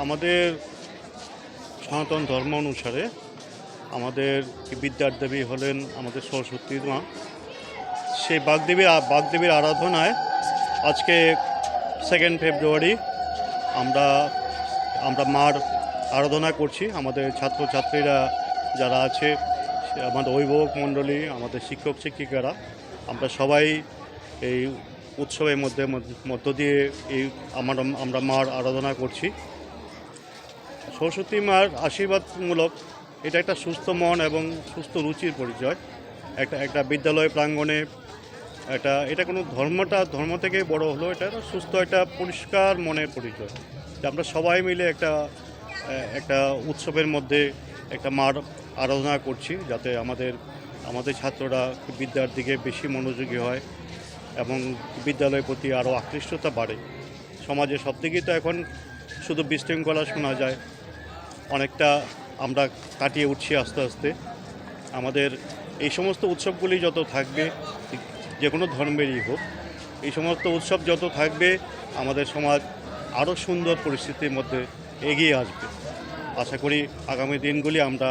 আমাদের সনাতন ধর্ম অনুসারে আমাদের বিদ্যার দেবী হলেন আমাদের সরস্বতী মা। সেই বাগদেবীর আরাধনায় আজকে 2 ফেব্রুয়ারি আমরা আমরা মার আরাধনা করছি। আমাদের ছাত্রছাত্রীরা যারা আছে, আমাদের অভিভাবক মণ্ডলী, আমাদের শিক্ষক শিক্ষিকারা, আমরা সবাই এই উৎসবের মধ্য দিয়ে আমরা মার আরাধনা করছি। সরস্বতী মার আশীর্বাদমূলক এটা একটা সুস্থ মন এবং সুস্থ রুচির পরিচয়। একটা বিদ্যালয় প্রাঙ্গণে এটা কোনো ধর্ম থেকে বড় হলো, এটা সুস্থ একটা পরিষ্কার মনের পরিচয়, যে আমরা সবাই মিলে একটা উৎসবের মধ্যে একটা মার আরাধনা করছি, যাতে আমাদের ছাত্ররা বিদ্যার দিকে বেশি মনোযোগী হয় এবং বিদ্যালয়ের প্রতি আরও আকৃষ্টতা বাড়ে। সমাজে সব দিকেই তো এখন শুধু বিশৃঙ্খলা শোনা যায়, অনেকটা আমরা কাটিয়ে উঠছি আস্তে আস্তে। আমাদের এই সমস্ত উৎসবগুলি যত থাকবে, যে কোনো ধর্মেরই হোক, এই সমস্ত উৎসব যত থাকবে, আমাদের সমাজ আরও সুন্দর পরিস্থিতির মধ্যে এগিয়ে আসবে। আশা করি আগামী দিনগুলি আমরা